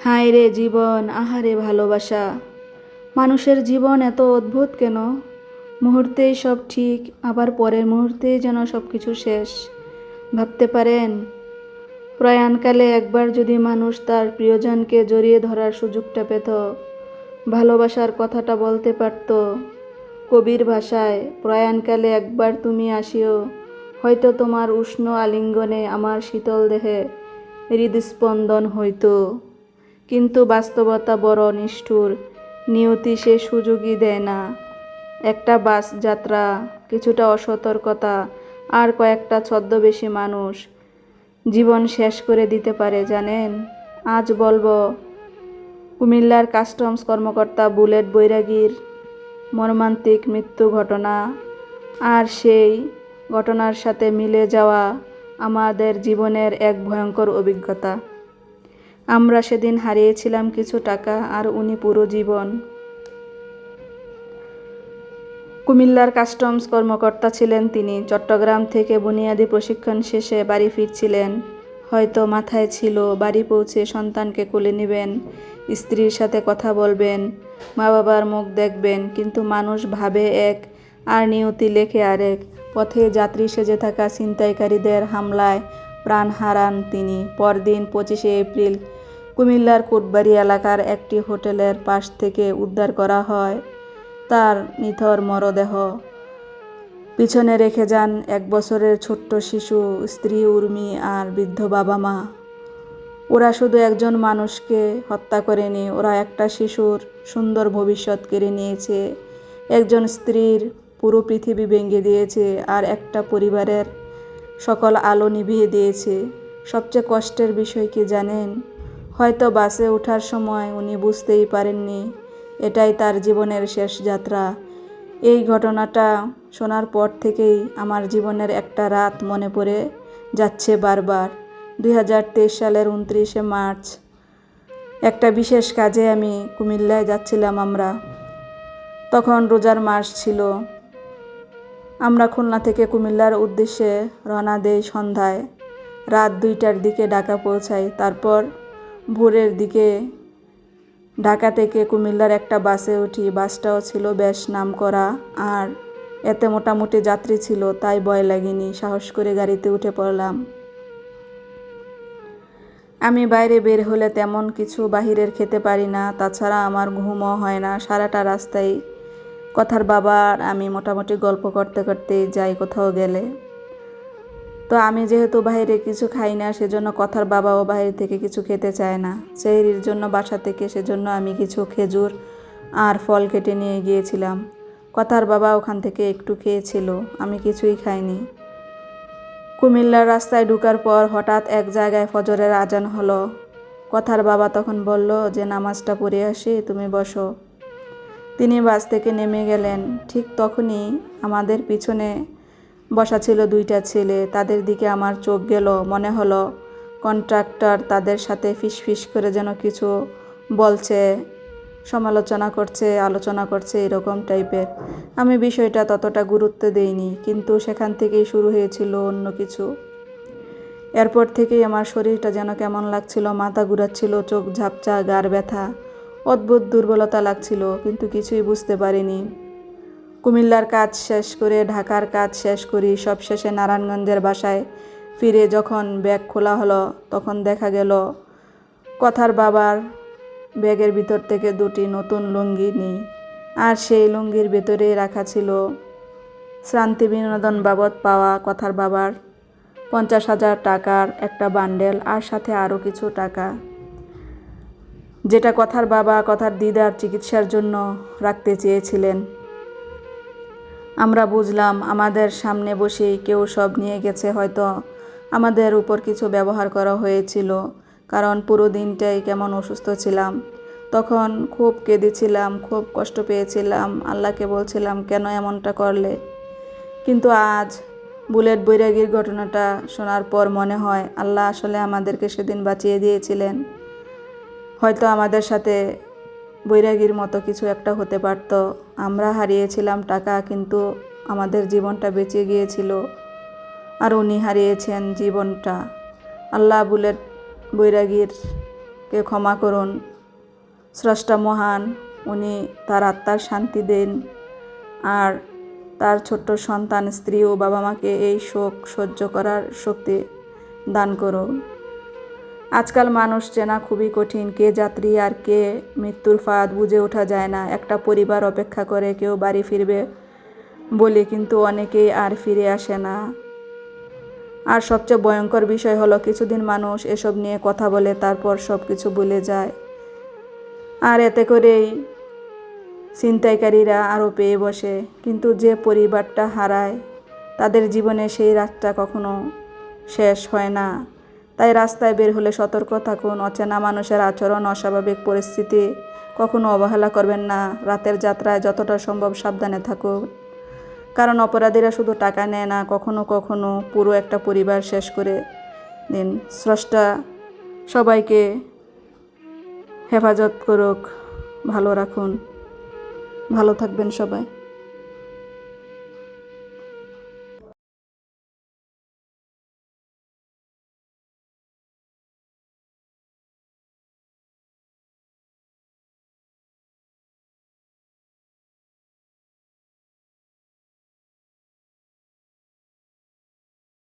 হায় রে জীবন, আহারে ভালোবাসা। মানুষের জীবন এত অদ্ভুত কেন? মুহূর্তেই সব ঠিক, আবার পরের মুহূর্তেই যেন সব কিছু শেষ। ভাবতে পারেন, প্রয়াণকালে একবার যদি মানুষ তার প্রিয়জনকে জড়িয়ে ধরার সুযোগটা পেত, ভালোবাসার কথাটা বলতে পারত কবির ভাষায়, প্রয়াণকালে একবার তুমি আসিও, হয়তো তোমার উষ্ণ আলিঙ্গনে আমার শীতল দেহে হৃদস্পন্দন হইত। কিন্তু বাস্তবতা বড় নিষ্ঠুর, নিয়তি সে সুযোগই দেয় না। একটা বাস যাত্রা, কিছুটা অসতর্কতা আর কয়েকটা ছদ্মবেশী মানুষ জীবন শেষ করে দিতে পারে জানেন। আজ বলবো কুমিল্লার কাস্টমস কর্মকর্তা বুলেট বৈরাগীর মর্মান্তিক মৃত্যু ঘটনা, আর সেই ঘটনার সাথে মিলে যাওয়া আমাদের জীবনের এক ভয়ঙ্কর অভিজ্ঞতা। আমরা সেদিন হারিয়েছিলাম কিছু টাকা, আর উনি পুরো জীবন। কুমিল্লার কাস্টমস কর্মকর্তা ছিলেন তিনি। চট্টগ্রাম থেকে বুনিয়াদী প্রশিক্ষণ শেষে বাড়ি ফিরছিলেন। হয়তো মাথায় ছিল বাড়ি পৌঁছে সন্তানকে কোলে নেবেন, স্ত্রীর সাথে কথা বলবেন, মা বাবার মুখ দেখবেন। কিন্তু মানুষ ভাবে এক আর নিয়তি লেখে আরেক। পথে যাত্রী সেজে থাকা ছিনতাইকারীদের হামলায় প্রাণ হারান তিনি। পরদিন 25শে এপ্রিল কুমিল্লার কোটবাড়ি এলাকার একটি হোটেলের পাশ থেকে উদ্ধার করা হয় তার নিথর মরদেহ। পিছনে রেখে যান 1 বছরের ছোট্ট শিশু, স্ত্রী উর্মি আর বৃদ্ধ বাবা মা। ওরা শুধু একজন মানুষকে হত্যা করেনি, ওরা একটা শিশুর সুন্দর ভবিষ্যৎ কেড়ে নিয়েছে, একজন স্ত্রীর পুরো পৃথিবী ভেঙে দিয়েছে, আর একটা পরিবারের সকল আলো নিভিয়ে দিয়েছে। সবচেয়ে কষ্টের বিষয় কি জানেন? হয়তো বাসে ওঠার সময় উনি বুঝতেই পারেননি এটাই তার জীবনের শেষ যাত্রা। এই ঘটনাটা শোনার পর থেকেই আমার জীবনের একটা রাত মনে পড়ে যাচ্ছে বারবার। 2023 সালের 29শে মার্চ একটা বিশেষ কাজে আমি কুমিল্লায় যাচ্ছিলাম। আমরা তখন রোজার মাস ছিল। আমরা খুলনা থেকে কুমিল্লার উদ্দেশ্যে রওনা দেই সন্ধ্যায়। রাত 2টার দিকে ঢাকা পৌঁছাই। তারপর ভোরের দিকে ঢাকা থেকে কুমিল্লার একটা বাসে উঠি। বাসটাও ছিল বেশ নামকরা, আর এতে মোটামুটি যাত্রী ছিল, তাই ভয় লাগেনি। সাহস করে গাড়িতে উঠে পড়লাম। আমি বাইরে বের হলে তেমন কিছু বাহিরের খেতে পারি না, তাছাড়া আমার ঘুমও হয় না। সারাটা রাস্তায় কথার বাবা আর আমি মোটামুটি গল্প করতে করতেই যাই কোথাও গেলে। তো আমি যেহেতু বাইরে কিছু খাই না, সেজন্য কথার বাবাও বাইরে থেকে কিছু খেতে চায় না সেহরির জন্য বাসা থেকে। সেজন্য আমি কিছু খেজুর আর ফল কেটে নিয়ে গিয়েছিলাম। কথার বাবা ওখান থেকে একটু খেয়েছিল, আমি কিছুই খাইনি। কুমিল্লার রাস্তায় ঢোকার পর হঠাৎ এক জায়গায় ফজরের আজান হলো। কথার বাবা তখন বলল যে নামাজটা পড়ে আসি, তুমি বসো। তিনি বাস থেকে নেমে গেলেন। ঠিক তখনই আমাদের পিছনে বসা ছিল 2টা ছেলে। তাদের দিকে আমার চোখ গেল। মনে হলো কন্ট্রাক্টর তাদের সাথে ফিসফিস করে যেন কিছু বলছে, সমালোচনা করছে, আলোচনা করছে, এরকম টাইপের। আমি বিষয়টা ততটা গুরুত্ব দেইনি, কিন্তু সেখান থেকেই শুরু হয়েছিল অন্য কিছু। এরপর থেকেই আমার শরীরটা যেন কেমন লাগছিল, মাথা ঘুরাচ্ছিল, চোখ ঝাপসা, গাড় ব্যথা, অদ্ভুত দুর্বলতা লাগছিল, কিন্তু কিছুই বুঝতে পারিনি। কুমিল্লার কাজ শেষ করে ঢাকার কাজ শেষ করি। সবশেষে নারায়ণগঞ্জের বাসায় ফিরে যখন ব্যাগ খোলা হলো, তখন দেখা গেল কথার বাবার ব্যাগের ভিতর থেকে 2টি নতুন লুঙ্গি নেই, আর সেই লুঙ্গির ভেতরে রাখা ছিল শ্রান্তি বিনোদন বাবদ পাওয়া কথার বাবার 50,000 টাকার একটা বান্ডেল, আর সাথে আরও কিছু টাকা, যেটা কথার বাবা কথার দিদার চিকিৎসার জন্য রাখতে চেয়েছিলেন। আমরা বুঝলাম আমাদের সামনে বসেই কেউ সব নিয়ে গেছে। হয়তো আমাদের উপর কিছু ব্যবহার করা হয়েছিল, কারণ পুরো দিনটাই কেমন অসুস্থ ছিলাম। তখন খুব কেঁদেছিলাম, খুব কষ্ট পেয়েছিলাম, আল্লাহকে বলছিলাম কেন এমনটা করলে। কিন্তু আজ বুলেট বৈরাগীর ঘটনাটা শোনার পর মনে হয় আল্লাহ আসলে আমাদেরকে সেদিন বাঁচিয়ে দিয়েছিলেন। হয়তো আমাদের সাথে বৈরাগীর মতো কিছু একটা হতে পারত। আমরা হারিয়েছিলাম টাকা, কিন্তু আমাদের জীবনটা বেঁচে গিয়েছিল, আর উনি হারিয়েছেন জীবনটা। আল্লাহ বুলেট বৈরাগীর কে ক্ষমা করুন। স্রষ্টা মহান, উনি তার আত্মার শান্তি দেন আর তার ছোট্ট সন্তান, স্ত্রী ও বাবা মাকে এই শোক সহ্য করার শক্তি দান করুন। আজকাল মানুষ চেনা খুবই কঠিন, কে যাত্রী আর কে মৃত্যুর ফাঁদ বুঝে ওঠা যায় না। একটা পরিবার অপেক্ষা করে কেউ বাড়ি ফিরবে বলে, কিন্তু অনেকেই আর ফিরে আসে না। আর সবচেয়ে ভয়ঙ্কর বিষয় হলো কিছুদিন মানুষ এসব নিয়ে কথা বলে, তারপর সব কিছু ভুলে যায়। আর এতে করেই ছিনতাইকারীরা আরও পেয়ে বসে। কিন্তু যে পরিবারটা হারায়, তাদের জীবনে সেই রাতটা কখনো শেষ হয় না। তাই রাস্তায় বের হলে সতর্ক থাকুন। অচেনা মানুষের আচরণ, অস্বাভাবিক পরিস্থিতি কখনো অবহেলা করবেন না। রাতের যাত্রায় যতটা সম্ভব সাবধানে থাকুন, কারণ অপরাধীরা শুধু টাকা নেয় না, কখনো কখনো পুরো একটা পরিবার শেষ করে দিন। স্রষ্টা সবাইকে হেফাজত করুক, ভালো রাখুন। ভালো থাকবেন সবাই।